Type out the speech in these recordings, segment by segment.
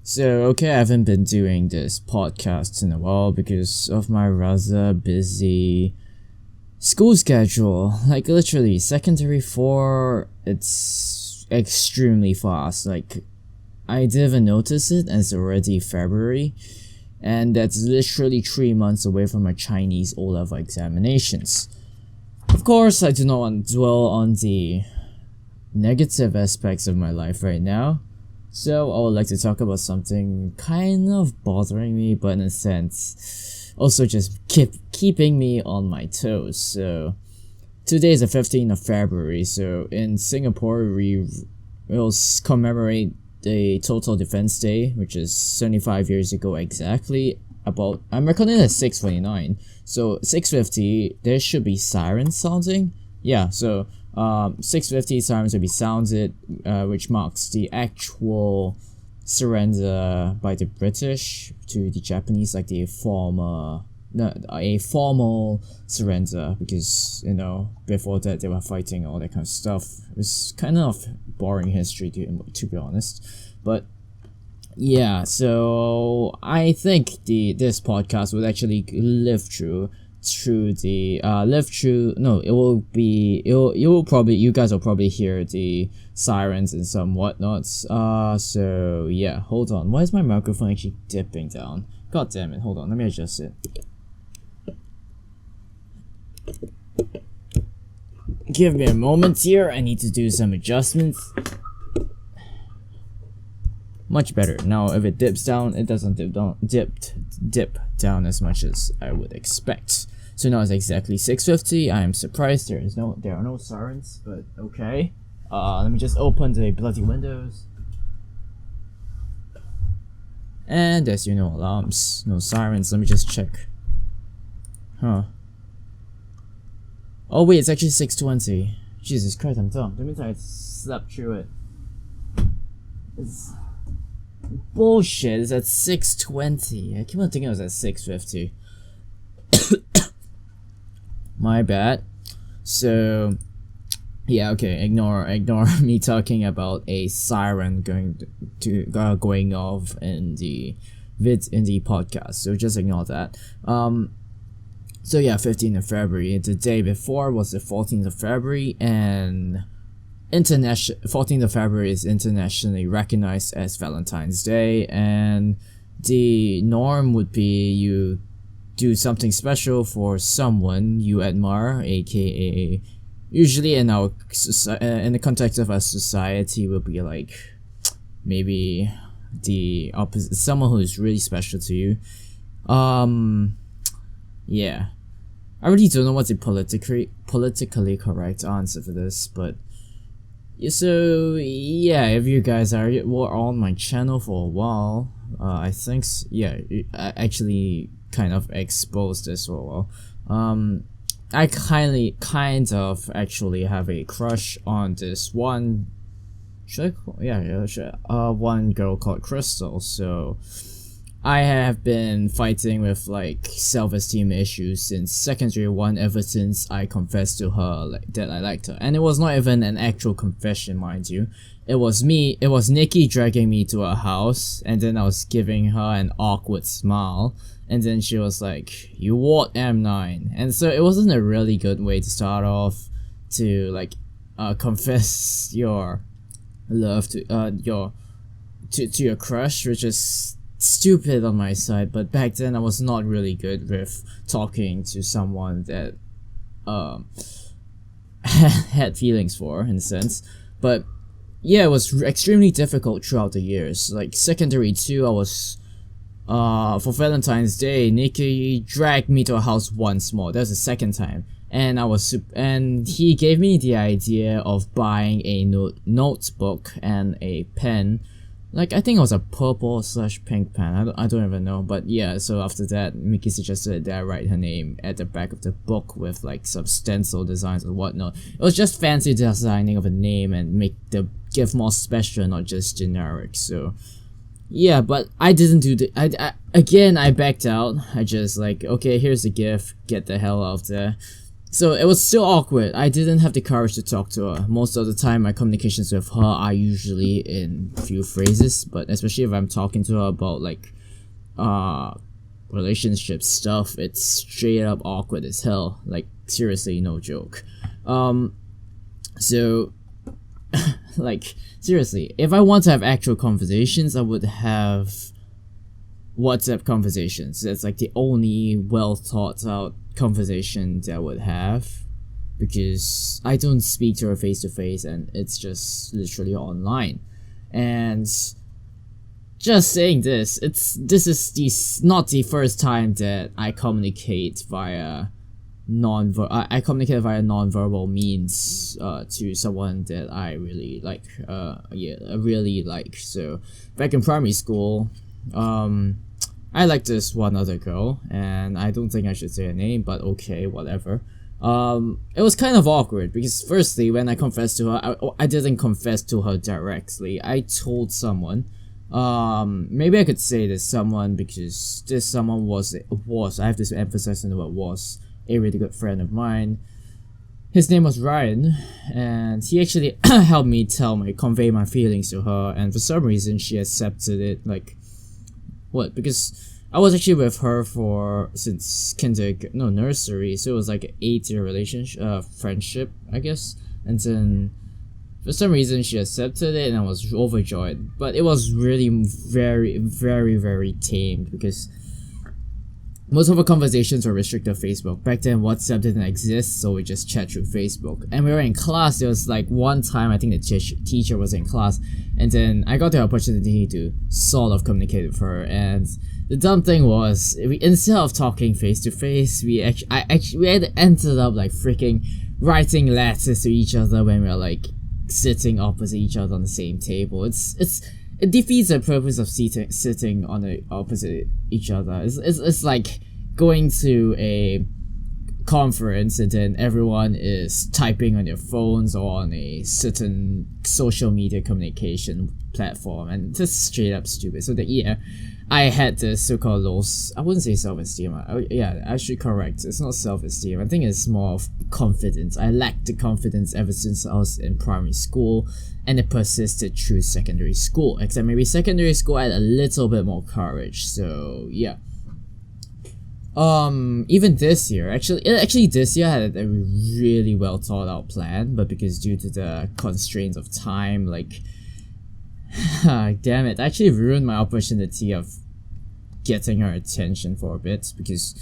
Okay, I haven't been doing this podcast in a while because of my rather busy school schedule. Like, literally, secondary 4, it's extremely fast. Like, I didn't even notice it, and it's already February, and that's literally 3 months away from my Chinese O-level examinations. Of course, I do not want to dwell on the negative aspects of my life right now. So I would like to talk about something kind of bothering me, but in a sense, also just keeping me on my toes. So today is the 15th of February. So in Singapore, we will commemorate the Total Defense Day, which is 75 years ago exactly. I'm recording at 6:29. So 6:50, there should be sirens sounding. Yeah. So 6:50 sirens will be sounded, which marks the actual surrender by the British to the Japanese, like a formal surrender, because before that they were fighting all that kind of stuff. It's kind of boring history to be honest, but yeah. So I think this podcast would actually live through the you guys will probably hear the sirens and some whatnots. So yeah, hold on, why is my microphone actually dipping down? God damn it, hold on, let me adjust it. Give me a moment here, I need to do some adjustments. Much better. Now if it dips down, it doesn't dip down as much as I would expect. So now it's exactly 6:50. I am surprised there are no sirens, but okay. Let me just open the bloody windows. And there's no alarms, no sirens. Let me just check. Huh. Oh wait, it's actually 6:20. Jesus Christ, I'm dumb. That means I slept through it. It's bullshit. It's at 6:20. I keep on thinking it was at 6:50. My bad. So yeah, okay, ignore me talking about a siren going off in the podcast. So just ignore that. So yeah, 15th of February. The day before was the 14th of February, and 14th of February is internationally recognized as Valentine's Day, and the norm would be you do something special for someone you admire, aka usually in the context of our society would be like maybe the opposite, someone who is really special to you. Yeah, I really don't know what's the politically correct answer for this, but so yeah, if you guys were on my channel for a while, I think I actually kind of exposed this for a while. I kind of actually have a crush on this one. One girl called Christel. So I have been fighting with like self-esteem issues since secondary 1, ever since I confessed to her that I liked her. And it was not even an actual confession, mind you. It was Nikki dragging me to her house, and then I was giving her an awkward smile, and then she was like, "You what, M9?" And so it wasn't a really good way to start off to like confess your love to your crush, which is stupid on my side. But back then I was not really good with talking to someone that had feelings for, in a sense. But yeah, it was extremely difficult throughout the years. Like secondary 2, I was for Valentine's Day, Nikki dragged me to a house once more. That was the second time, and and he gave me the idea of buying a notebook and a pen. Like, I think it was a purple/pink pen. I don't even know. But yeah, so after that, Mickey suggested that I write her name at the back of the book with like some stencil designs and whatnot. It was just fancy designing of a name and make the gift more special, not just generic. So yeah, but I didn't do I backed out. I just like, okay, here's the gift, get the hell out of there. So it was still awkward. I didn't have the courage to talk to her. Most of the time, my communications with her are usually in few phrases, but especially if I'm talking to her about like relationship stuff, it's straight up awkward as hell. Like seriously, no joke. So like seriously, if I want to have actual conversations, I would have WhatsApp conversations. That's like the only well thought out conversation that I would have, because I don't speak to her face to face and it's just literally online. And just saying this is not the first time that I communicate via non-verbal means to someone that I really like. So back in primary school, I liked this one other girl, and I don't think I should say her name, but okay, whatever. It was kind of awkward because firstly, when I confessed to her, I didn't confess to her directly. I told someone. Maybe I could say this someone because this someone was I have to emphasize on the word was a really good friend of mine. His name was Ryan, and he actually helped me convey my feelings to her, and for some reason she accepted it. Like, what? Because I was actually with her since nursery, so it was like an 8-year relationship, friendship, I guess. And then for some reason she accepted it, and I was overjoyed. But it was really very, very, very tame because most of our conversations were restricted to Facebook. Back then, WhatsApp didn't exist, so we just chat through Facebook. And we were in class. There was like one time, I think the teacher was in class, and then I got the opportunity to sort of communicate with her. And the dumb thing was, instead of talking face to face, we ended up like freaking writing letters to each other when we were like sitting opposite each other on the same table. It defeats the purpose of sitting on the opposite each other. It's like going to a conference and then everyone is typing on their phones or on a certain social media communication platform, and just straight up stupid. So I had this so-called low, I wouldn't say self-esteem. I should correct. It's not self-esteem. I think it's more of confidence. I lacked the confidence ever since I was in primary school, and it persisted through secondary school. Except maybe secondary school I had a little bit more courage. So yeah. Even this year, actually this year I had a really well thought out plan, but because due to the constraints of time, like, damn it, I actually ruined my opportunity of getting her attention for a bit because,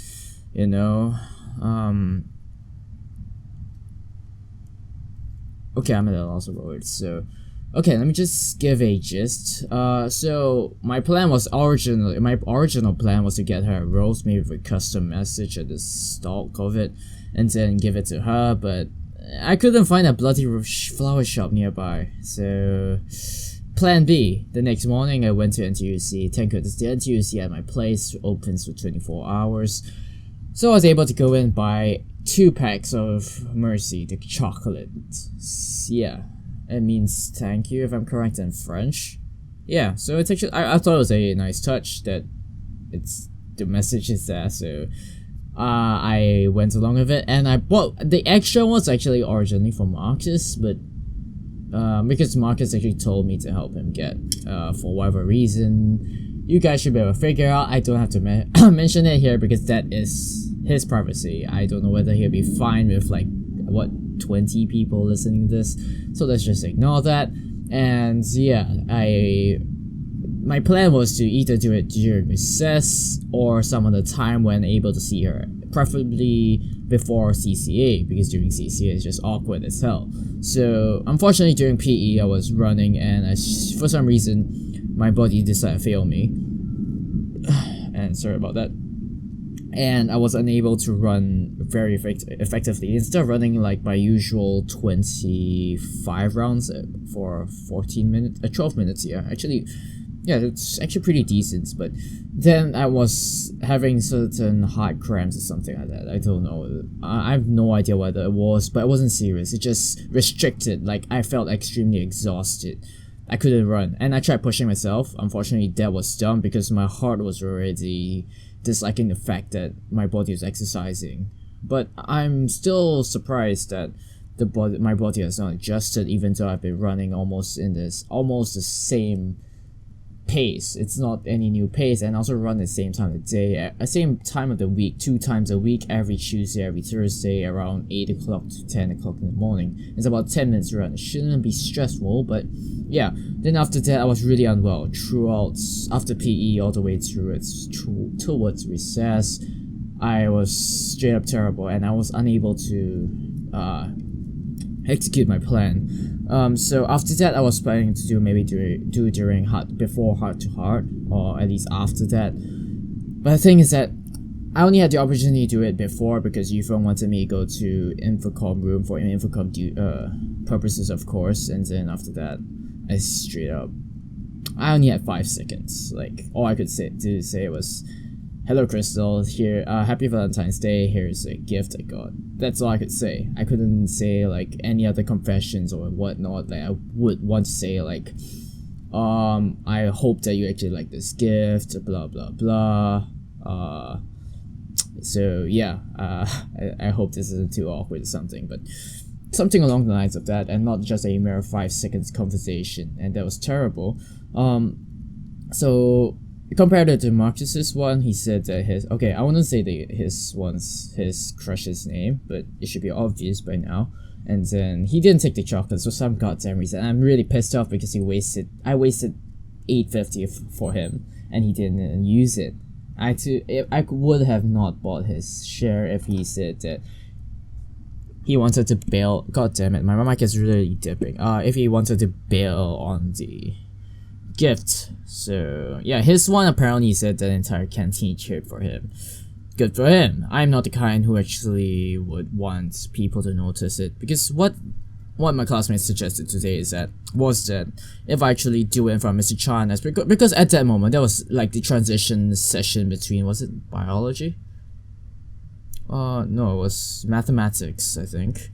okay, I'm at a loss of words, so, okay, let me just give a gist. So my original plan was to get her a rose made with a custom message at the stalk of it, and then give it to her, but I couldn't find a bloody flower shop nearby, so Plan B. The next morning I went to NTUC. Thank goodness the NTUC at my place opens for 24 hours, so I was able to go in and buy 2 packs of Mercy, the chocolate. Yeah, it means thank you if I'm correct in French. Yeah, so it's actually, I thought it was a nice touch that the message is there, so I went along with it, and I bought the extra was actually originally from Marcus, but because Marcus actually told me to help him get, for whatever reason, you guys should be able to figure out. I don't have to mention it here because that is his privacy. I don't know whether he'll be fine with like 20 people listening to this, so let's just ignore that. And yeah, my plan was to either do it during recess or some other time when able to see her, preferably before CCA, because during CCA it's just awkward as hell. So unfortunately during PE I was running, and for some reason my body decided to fail me, and sorry about that, and I was unable to run very effectively. Instead of running like my usual 25 rounds for 12 minutes, yeah, it's actually pretty decent, but then I was having certain heart cramps or something like that. I don't know. I have no idea what it was, but it wasn't serious. It just restricted. Like, I felt extremely exhausted. I couldn't run, and I tried pushing myself. Unfortunately, that was dumb because my heart was already disliking the fact that my body was exercising but I'm still surprised that my body has not adjusted, even though I've been running almost the same pace. It's not any new pace, and also run the same time of the day, at the same time of the week, 2 times a week, every Tuesday, every Thursday, around 8 o'clock to 10 o'clock in the morning. It's about 10 minutes run. It shouldn't be stressful, but yeah. Then after that, I was really unwell throughout, after PE all the way through towards recess. I was straight up terrible, and I was unable to execute my plan. So after that, I was planning to do during before heart to heart, or at least after that. But the thing is that I only had the opportunity to do it before because Yufeng wanted me to go to infocom room for infocom purposes, of course. And then after that, I only had 5 seconds. Like, all I could say was, "Hello, Christel. Here, happy Valentine's Day. Here's a gift I got." That's all I could say. I couldn't say like any other confessions or whatnot. Like, I would want to say like, I hope that you actually like this gift. Blah blah blah. So yeah. I hope this isn't too awkward or something, but something along the lines of that, and not just a mere 5 seconds conversation. And that was terrible. So, compared it to Marcus's one, he said that I wouldn't say his crush's name, but it should be obvious by now. And then he didn't take the chocolate for some goddamn reason. I'm really pissed off because I wasted $8.50 for him, and he didn't use it. I would have not bought his share if he said that he wanted to bail. God damn it, my mic is really dipping. If he wanted to bail on the gift. So yeah, his one apparently said that the entire canteen cheered for him. Good for him. I'm not the kind who actually would want people to notice it, because what my classmates suggested today was that if I actually do it in front of Mr. Chan, because at that moment that was like the transition session between, was it biology? No, it was mathematics, I think.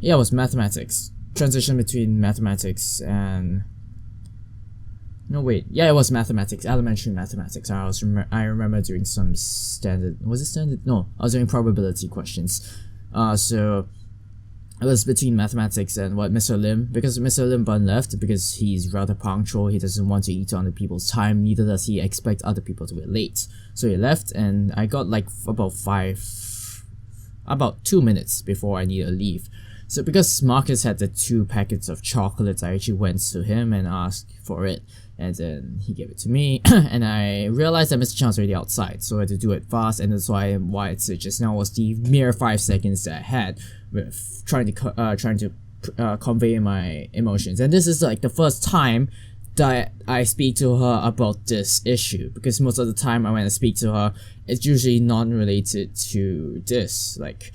Yeah, it was mathematics. Transition between mathematics and... No, wait. Yeah, it was mathematics. Elementary mathematics. I remember doing some standard... Was it standard? No, I was doing probability questions. So... It was between mathematics and Mr. Lim, because Mr. Lim Bun left because he's rather punctual. He doesn't want to eat on other people's time, neither does he expect other people to be late. So he left, and I got like about 2 minutes before I needed to leave. So because Marcus had the 2 packets of chocolates, I actually went to him and asked for it, and then he gave it to me. And I realized that Mr. Chan was already outside, so I had to do it fast, and that's why I said just now was the mere 5 seconds that I had with trying to convey my emotions. And this is like the first time that I speak to her about this issue, because most of the time when I speak to her, it's usually non-related to this. Like,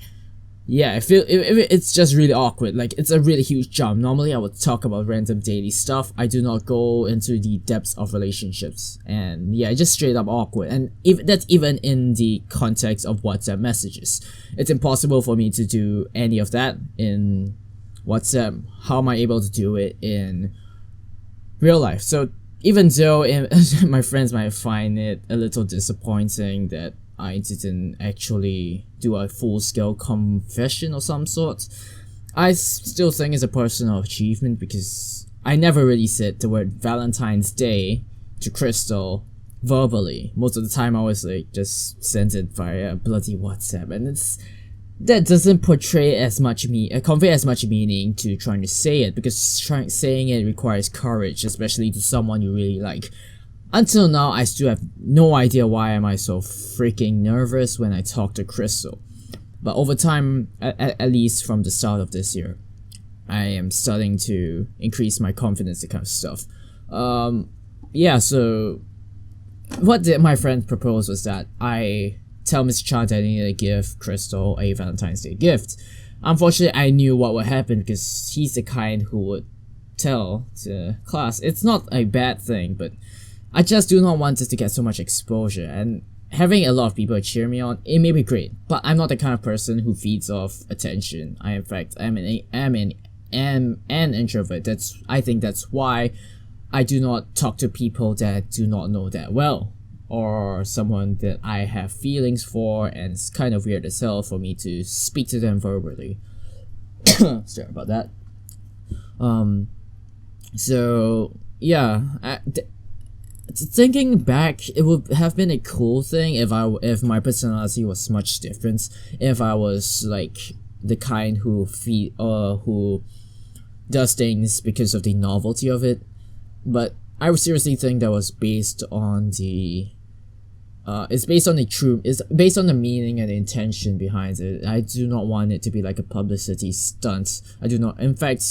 yeah, I feel it's just really awkward. Like, it's a really huge jump. Normally I would talk about random daily stuff. I do not go into the depths of relationships, and yeah, it's just straight up awkward. And that's even in the context of WhatsApp messages. It's impossible for me to do any of that in WhatsApp. How am I able to do it in real life? So even though my friends might find it a little disappointing that I didn't actually do a full-scale confession of some sort, I still think it's a personal achievement, because I never really said the word Valentine's Day to Christel verbally. Most of the time I was like just sent it via bloody WhatsApp, and that doesn't convey as much meaning to trying to say it, because saying it requires courage, especially to someone you really like. Until now, I still have no idea why am I so freaking nervous when I talk to Christel. But over time, at least from the start of this year, I am starting to increase my confidence, that kind of stuff. Yeah, so what my friend proposed was that I tell Mr. Chan that I need to give Christel a Valentine's Day gift. Unfortunately, I knew what would happen, because he's the kind who would tell to class. It's not a bad thing, but I just do not want it to get so much exposure, and having a lot of people cheer me on, it may be great, but I'm not the kind of person who feeds off attention. In fact, am an introvert. I think that's why I do not talk to people that I do not know that well, or someone that I have feelings for, and it's kind of weird as hell for me to speak to them verbally. Sorry about that. So yeah, thinking back, it would have been a cool thing if my personality was much different. If I was like the kind who does things because of the novelty of it, but I would seriously think that was based on the it's based on the meaning and the intention behind it. I do not want it to be like a publicity stunt. I do not. In fact,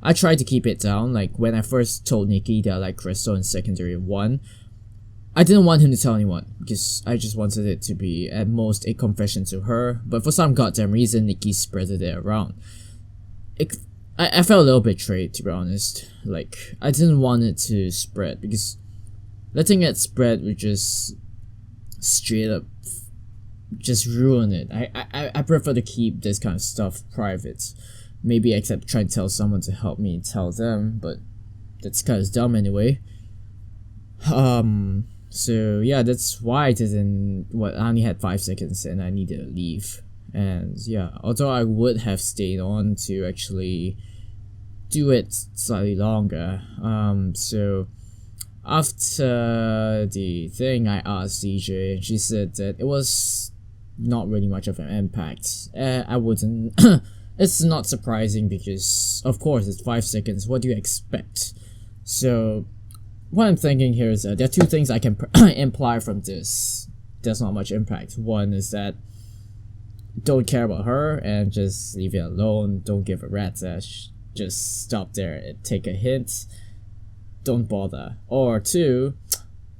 I tried to keep it down. Like when I first told Nikki that I like Christel in secondary 1, I didn't want him to tell anyone because I just wanted it to be at most a confession to her. But for some goddamn reason, Nikki spreaded it around. I felt a little betrayed, to be honest. Like I didn't want it to spread because letting it spread would just straight up just ruin it. I prefer to keep this kind of stuff private. Maybe except try to tell someone to help me tell them, but that's kind of dumb anyway. So yeah, that's why I only had 5 seconds and I needed to leave. And yeah, although I would have stayed on to actually do it slightly longer. So after the thing, I asked DJ and she said that it was not really much of an impact. I wouldn't it's not surprising because of course it's 5 seconds, what do you expect? So what I'm thinking here is that there are 2 things I can imply from this. There's not much impact. One is that don't care about her and just leave it alone. Don't give a rat's ass. Just stop there and take a hint. Don't bother. Or 2,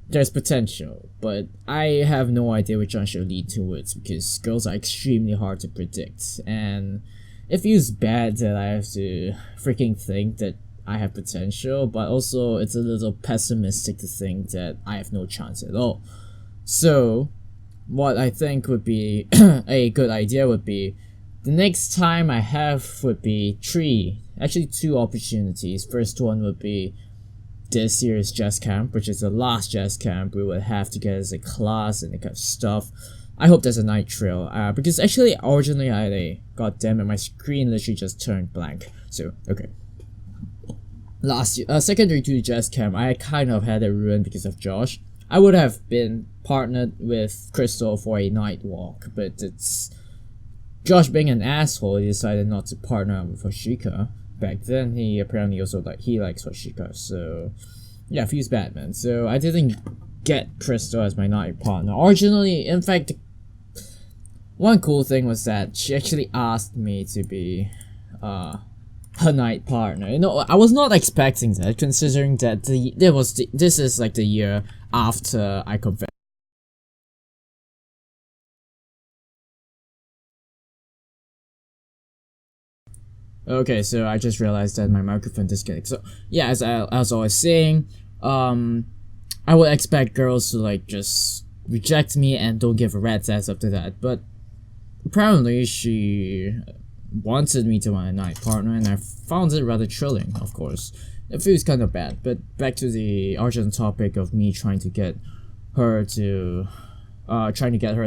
there's potential, but I have no idea which one should lead towards because girls are extremely hard to predict, and it feels bad that I have to freaking think that I have potential, but also it's a little pessimistic to think that I have no chance at all. So what I think would be a good idea would be the next time I have would be 2 opportunities. First one would be this year's jazz camp, which is the last jazz camp we would have together as a class and that kind of stuff. I hope there's a night trail, because actually originally I had a goddammit, my screen literally just turned blank. So okay, last year, secondary to the jazz camp, I kind of had it ruined because of Josh. I would have been partnered with Christel for a night walk, but it's Josh being an asshole, he decided not to partner up with Hoshika. Back then, he apparently also likes Hoshika, so yeah, feels bad, man. So I didn't get Christel as my night partner. Originally, in fact, one cool thing was that she actually asked me to be her night partner. You know, I was not expecting that, considering that this is like the year after I confessed. Okay, so I just realized that my microphone disconnected. So yeah, as I was saying, I would expect girls to like just reject me and don't give a rat's ass after that. But apparently she wanted me to my night partner, and I found it rather thrilling. Of course, it feels kind of bad. But back to the original topic of me trying to get her as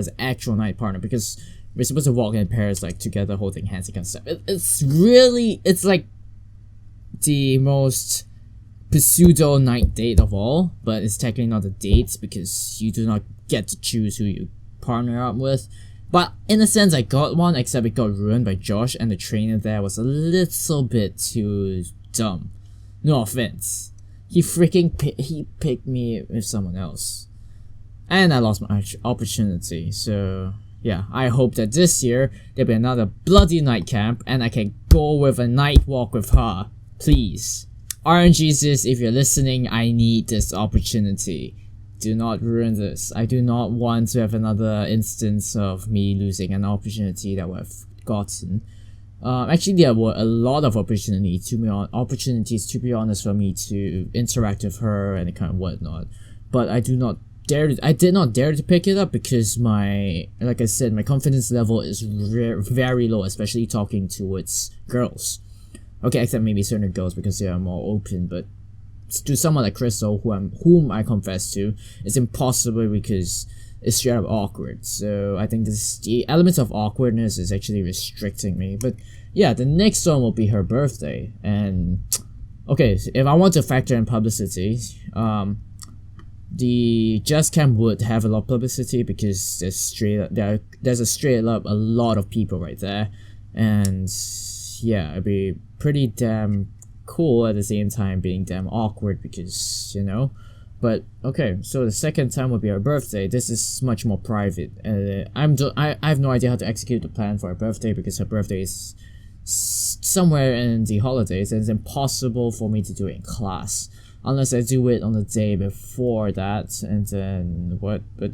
an actual night partner, because we're supposed to walk in pairs, like together, holding hands and kind of stuff. It's like the most pseudo night date of all, but it's technically not a date because you do not get to choose who you partner up with. But in a sense, I got one, except it got ruined by Josh, and the trainer there was a little bit too dumb. No offense. He picked me with someone else, and I lost my opportunity. So yeah, I hope that this year there'll be another bloody night camp and I can go with a night walk with her. Please. RNGesus, if you're listening, I need this opportunity. Do not ruin this. I do not want to have another instance of me losing an opportunity that I've gotten. Actually, there were a lot of opportunities to be honest, for me to interact with her and kind of whatnot. But I did not dare to pick it up because like I said, my confidence level is very low, especially talking towards girls. Okay, except maybe certain girls because they are more open, but to someone like Christel, whom I confess to, it's impossible because it's straight up awkward. So I think the elements of awkwardness is actually restricting me. But yeah, the next one will be her birthday. And okay, so if I want to factor in publicity, the jazz camp would have a lot of publicity because there's a straight up a lot of people right there, and yeah, it'd be pretty damn cool at the same time being damn awkward because But okay, so the second time will be her birthday. This is much more private. I have no idea how to execute the plan for her birthday because her birthday is somewhere in the holidays, and it's impossible for me to do it in class unless I do it on the day before that. And then what? But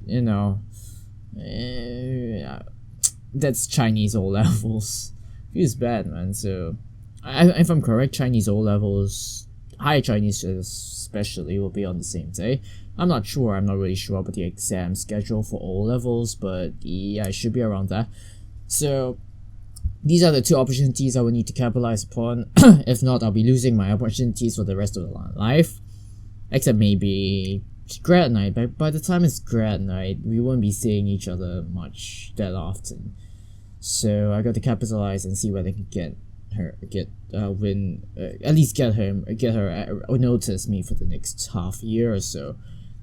that's Chinese O levels. Feels bad, man. So, if I'm correct, Chinese O levels, higher Chinese especially, will be on the same day. I'm not sure. I'm not really sure about the exam schedule for O levels, but yeah, it should be around that. So, these are the two opportunities I will need to capitalize upon. If not, I'll be losing my opportunities for the rest of the life. Except maybe grad night. By the time it's grad night, we won't be seeing each other much that often. So I got to capitalize and see whether I can get her notice me for the next half year or so.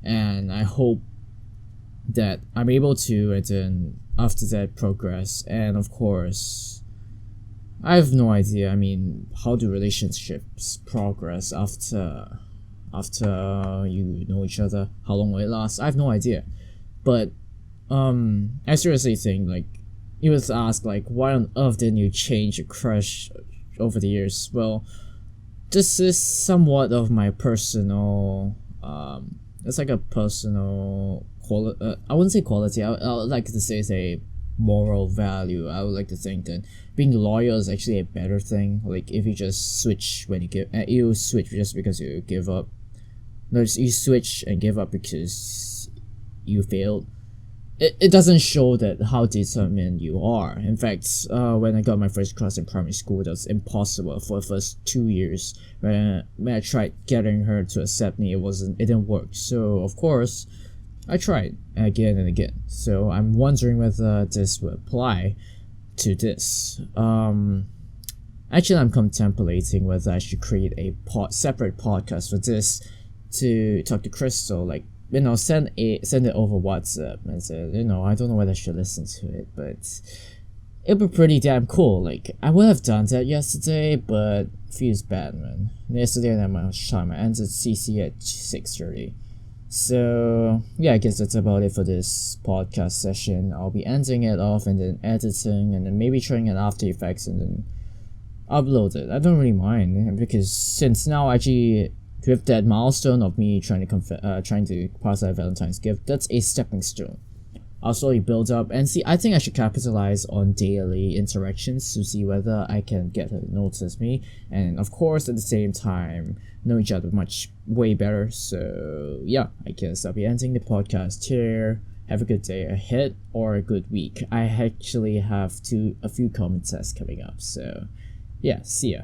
And I hope that I'm able to, and then after that, progress. And of course, I have no idea. I mean, how do relationships progress after you know each other? How long will it last? I have no idea. But I seriously think, like, you was asked, like, why on earth didn't you change your crush over the years? Well, this is somewhat of my personal it's like a personal I wouldn't say quality. I would like to say it's a moral value. I would like to think that being loyal is actually a better thing. Like, if you just switch when you switch just because you give up. No, you switch and give up because you failed. It doesn't show that how determined you are. In fact, when I got my first crush in primary school, that was impossible for the first 2 years. When I tried getting her to accept me, it didn't work. So of course, I tried again and again. So I'm wondering whether this will apply to this. Actually, I'm contemplating whether I should create a separate podcast for this to talk to Christel, like, send it over WhatsApp and say, I don't know whether I should listen to it, but it'd be pretty damn cool. Like, I would have done that yesterday, but feels bad, man. Yesterday I didn't have much time. I ended CC at 6:30. So yeah, I guess that's about it for this podcast session. I'll be ending it off and then editing and then maybe trying an After Effects and then upload it. I don't really mind because since now actually with that milestone of me trying to pass that Valentine's gift, that's a stepping stone. I'll slowly build up and see. I think I should capitalize on daily interactions to see whether I can get her to notice me, and of course at the same time know each other way better. So yeah, I guess I'll be ending the podcast here. Have a good day ahead or a good week. I actually have a few common tests coming up. So yeah, see ya.